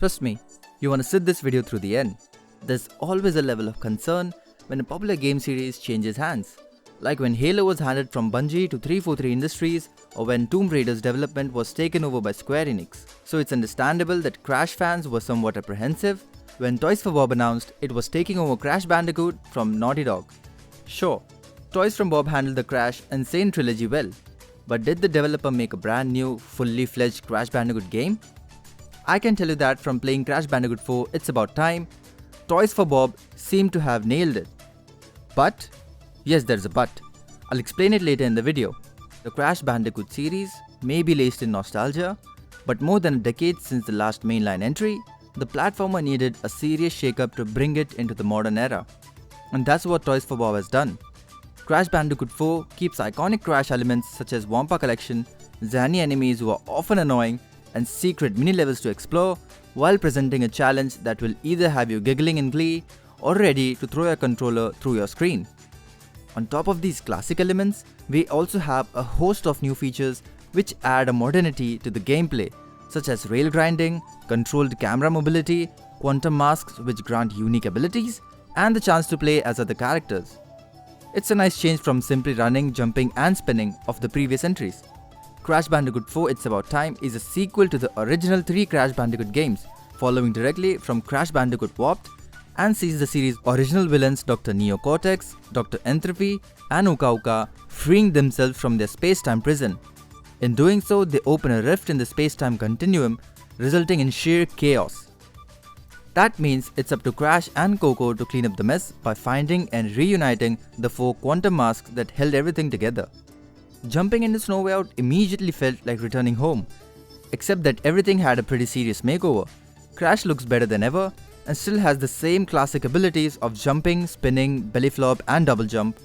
Trust me, you want to sit this video through the end. There's always a level of concern when a popular game series changes hands. Like when Halo was handed from Bungie to 343 Industries, or when Tomb Raider's development was taken over by Square Enix. So it's understandable that Crash fans were somewhat apprehensive when Toys for Bob announced it was taking over Crash Bandicoot from Naughty Dog. Sure, Toys from Bob handled the Crash Insane trilogy well, but did the developer make a brand new, fully fledged Crash Bandicoot game? I can tell you that from playing Crash Bandicoot 4 It's About Time, Toys for Bob seemed to have nailed it. But, yes, there's a but. I'll explain it later in the video. The Crash Bandicoot series may be laced in nostalgia, but more than a decade since the last mainline entry, the platformer needed a serious shake-up to bring it into the modern era. And that's what Toys for Bob has done. Crash Bandicoot 4 keeps iconic Crash elements such as Wampa Collection, zany enemies who are often annoying, and secret mini-levels to explore, while presenting a challenge that will either have you giggling in glee or ready to throw your controller through your screen. On top of these classic elements, we also have a host of new features which add a modernity to the gameplay, such as rail grinding, controlled camera mobility, quantum masks which grant unique abilities, and the chance to play as other characters. It's a nice change from simply running, jumping and spinning of the previous entries. Crash Bandicoot 4 It's About Time is a sequel to the original 3 Crash Bandicoot games, following directly from Crash Bandicoot Warped, and sees the series' original villains Dr. Neo Cortex, Dr. N.tropy and Uka Uka freeing themselves from their space-time prison. In doing so, they open a rift in the space-time continuum, resulting in sheer chaos. That means it's up to Crash and Coco to clean up the mess by finding and reuniting the 4 quantum masks that held everything together. Jumping into Snow Way Out immediately felt like returning home, except that everything had a pretty serious makeover. Crash looks better than ever and still has the same classic abilities of jumping, spinning, belly flop and double jump.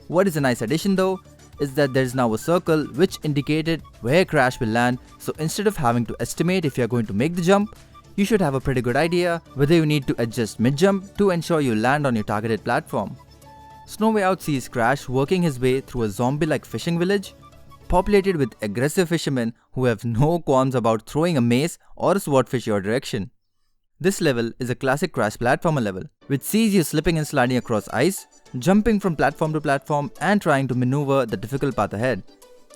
What is a nice addition though is that there is now a circle which indicated where Crash will land, so instead of having to estimate if you are going to make the jump, you should have a pretty good idea whether you need to adjust mid-jump to ensure you land on your targeted platform. Snow Way Out sees Crash working his way through a zombie-like fishing village, populated with aggressive fishermen who have no qualms about throwing a mace or a swordfish your direction. This level is a classic Crash platformer level, which sees you slipping and sliding across ice, jumping from platform to platform and trying to maneuver the difficult path ahead.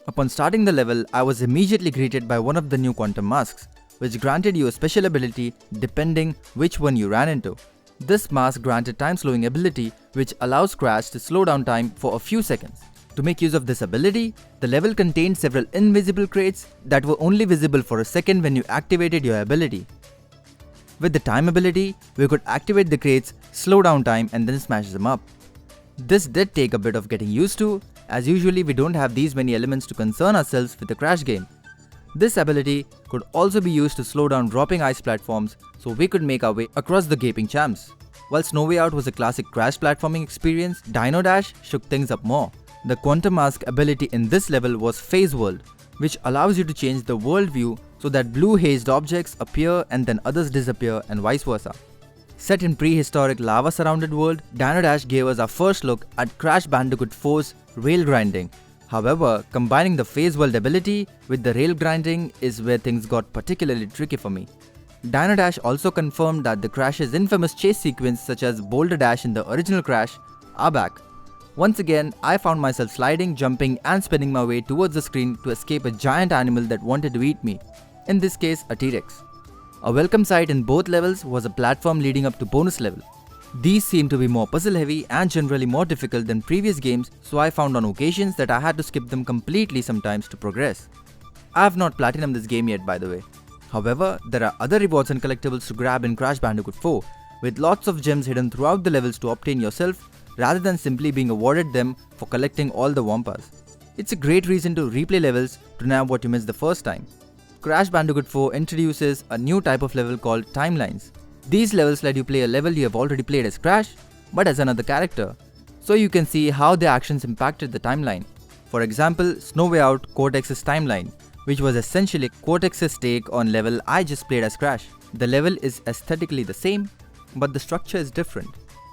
Upon starting the level, I was immediately greeted by one of the new quantum masks, which granted you a special ability depending which one you ran into. This mask granted time-slowing ability which allows Crash to slow down time for a few seconds. To make use of this ability, the level contained several invisible crates that were only visible for a second when you activated your ability. With the time ability, we could activate the crates, slow down time and then smash them up. This did take a bit of getting used to, as usually we don't have these many elements to concern ourselves with a Crash game. This ability could also be used to slow down dropping ice platforms so we could make our way across the gaping champs. While Snow Way Out was a classic Crash platforming experience, Dino Dash shook things up more. The Quantum Mask ability in this level was Phase World, which allows you to change the world view so that blue hazed objects appear and then others disappear and vice versa. Set in prehistoric lava surrounded world, Dino Dash gave us our first look at Crash Bandicoot 4's rail grinding. However, combining the Phase World ability with the rail grinding is where things got particularly tricky for me. Dino Dash also confirmed that the Crash's infamous chase sequence such as Boulder Dash in the original Crash are back. Once again, I found myself sliding, jumping and spinning my way towards the screen to escape a giant animal that wanted to eat me, in this case a T-Rex. A welcome sight in both levels was a platform leading up to bonus level. These seem to be more puzzle heavy and generally more difficult than previous games, so I found on occasions that I had to skip them completely sometimes to progress. I have not platinumed this game yet by the way. However, there are other rewards and collectibles to grab in Crash Bandicoot 4, with lots of gems hidden throughout the levels to obtain yourself rather than simply being awarded them for collecting all the Wampas. It's a great reason to replay levels to nab what you missed the first time. Crash Bandicoot 4 introduces a new type of level called Timelines. These levels let you play a level you have already played as Crash, but as another character, so you can see how their actions impacted the timeline. For example, Snow Way Out Cortex's timeline, which was essentially Cortex's take on level I just played as Crash. The level is aesthetically the same, but the structure is different,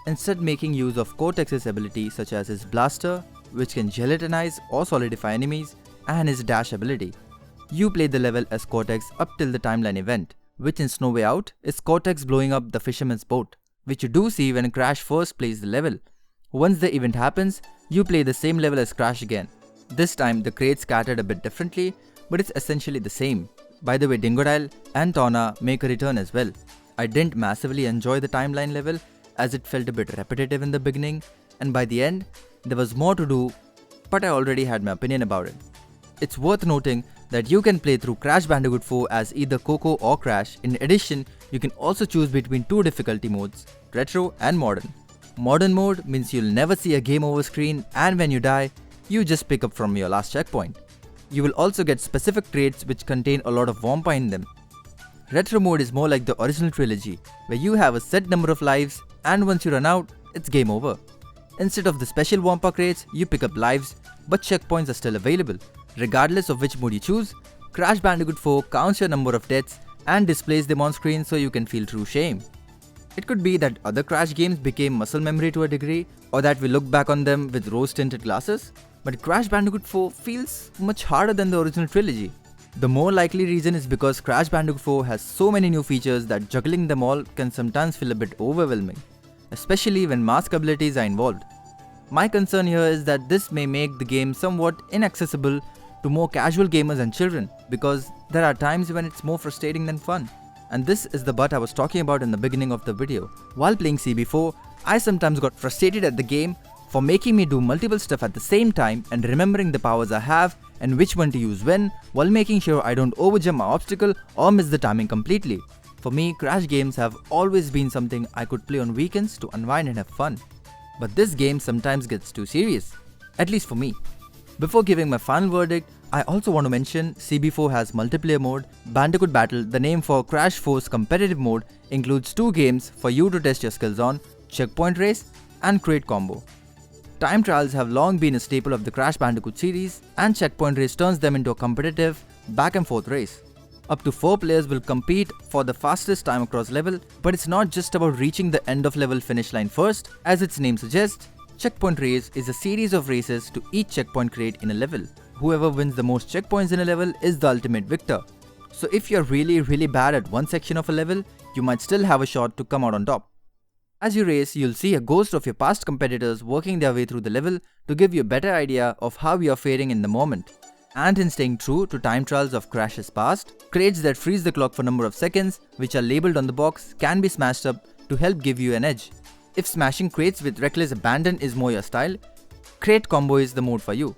instead making use of Cortex's ability such as his blaster, which can gelatinize or solidify enemies, and his dash ability. You play the level as Cortex up till the timeline event, which in No Way Out is Cortex blowing up the fisherman's boat, which you do see when Crash first plays the level. Once the event happens, you play the same level as Crash again. This time the crates scattered a bit differently, but it's essentially the same. By the way, Dingodile and Tawna make a return as well. I didn't massively enjoy the timeline level as it felt a bit repetitive in the beginning, and by the end, there was more to do, but I already had my opinion about it. It's worth noting that you can play through Crash Bandicoot 4 as either Coco or Crash. In addition, you can also choose between two difficulty modes, Retro and Modern. Modern mode means you'll never see a game over screen, and when you die, you just pick up from your last checkpoint. You will also get specific crates which contain a lot of Wampa in them. Retro mode is more like the original trilogy, where you have a set number of lives and once you run out, it's game over. Instead of the special Wampa crates, you pick up lives, but checkpoints are still available. Regardless of which mode you choose, Crash Bandicoot 4 counts your number of deaths and displays them on screen so you can feel true shame. It could be that other Crash games became muscle memory to a degree, or that we look back on them with rose-tinted glasses, but Crash Bandicoot 4 feels much harder than the original trilogy. The more likely reason is because Crash Bandicoot 4 has so many new features that juggling them all can sometimes feel a bit overwhelming, especially when mask abilities are involved. My concern here is that this may make the game somewhat inaccessible to more casual gamers and children, because there are times when it's more frustrating than fun. And this is the but I was talking about in the beginning of the video. While playing CB4, I sometimes got frustrated at the game for making me do multiple stuff at the same time and remembering the powers I have and which one to use when, while making sure I don't overjump my obstacle or miss the timing completely. For me, Crash games have always been something I could play on weekends to unwind and have fun. But this game sometimes gets too serious, at least for me. Before giving my final verdict, I also want to mention CB4 has multiplayer mode. Bandicoot Battle, the name for Crash 4's competitive mode, includes 2 games for you to test your skills on, Checkpoint Race and Crate Combo. Time trials have long been a staple of the Crash Bandicoot series, and Checkpoint Race turns them into a competitive, back and forth race. Up to 4 players will compete for the fastest time across level, but it's not just about reaching the end of level finish line first. As its name suggests, Checkpoint Race is a series of races to each checkpoint crate in a level. Whoever wins the most checkpoints in a level is the ultimate victor. So if you're really bad at one section of a level, you might still have a shot to come out on top. As you race, you'll see a ghost of your past competitors working their way through the level to give you a better idea of how you're faring in the moment. And in staying true to time trials of Crash's past, crates that freeze the clock for number of seconds, which are labeled on the box, can be smashed up to help give you an edge. If smashing crates with reckless abandon is more your style, Crate Combo is the mode for you.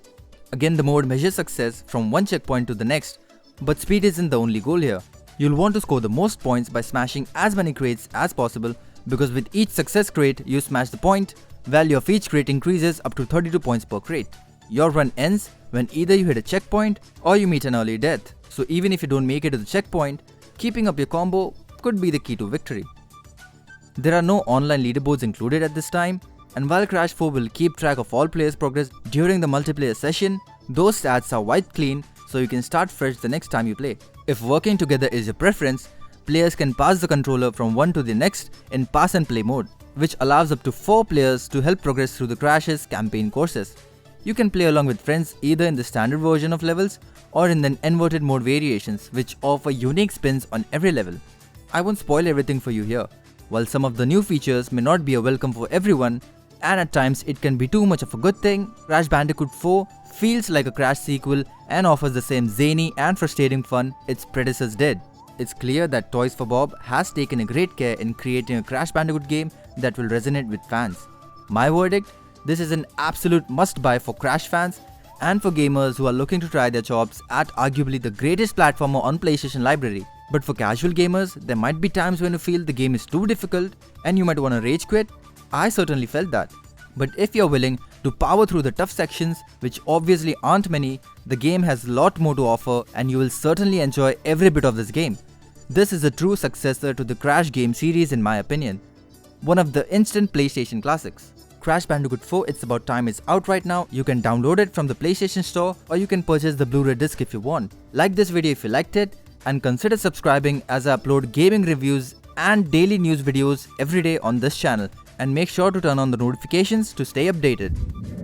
Again, the mode measures success from one checkpoint to the next, but speed isn't the only goal here. You'll want to score the most points by smashing as many crates as possible, because with each success crate you smash, the point value of each crate increases up to 32 points per crate. Your run ends when either you hit a checkpoint or you meet an early death, so even if you don't make it to the checkpoint, keeping up your combo could be the key to victory. There are no online leaderboards included at this time, and while Crash 4 will keep track of all players' progress during the multiplayer session, those stats are wiped clean so you can start fresh the next time you play. If working together is your preference, players can pass the controller from one to the next in pass and play mode, which allows up to 4 players to help progress through the Crash's campaign courses. You can play along with friends either in the standard version of levels or in the inverted mode variations, which offer unique spins on every level. I won't spoil everything for you here. While some of the new features may not be a welcome for everyone, and at times it can be too much of a good thing, Crash Bandicoot 4 feels like a Crash sequel and offers the same zany and frustrating fun its predecessors did. It's clear that Toys for Bob has taken a great care in creating a Crash Bandicoot game that will resonate with fans. My verdict: this is an absolute must-buy for Crash fans and for gamers who are looking to try their chops at arguably the greatest platformer on PlayStation library. But for casual gamers, there might be times when you feel the game is too difficult and you might want to rage quit. I certainly felt that. But if you're willing to power through the tough sections, which obviously aren't many, the game has a lot more to offer and you will certainly enjoy every bit of this game. This is a true successor to the Crash game series in my opinion. One of the instant PlayStation classics. Crash Bandicoot 4 It's About Time is out right now. You can download it from the PlayStation Store or you can purchase the Blu-ray disc if you want. Like this video if you liked it, and consider subscribing as I upload gaming reviews and daily news videos every day on this channel, and make sure to turn on the notifications to stay updated.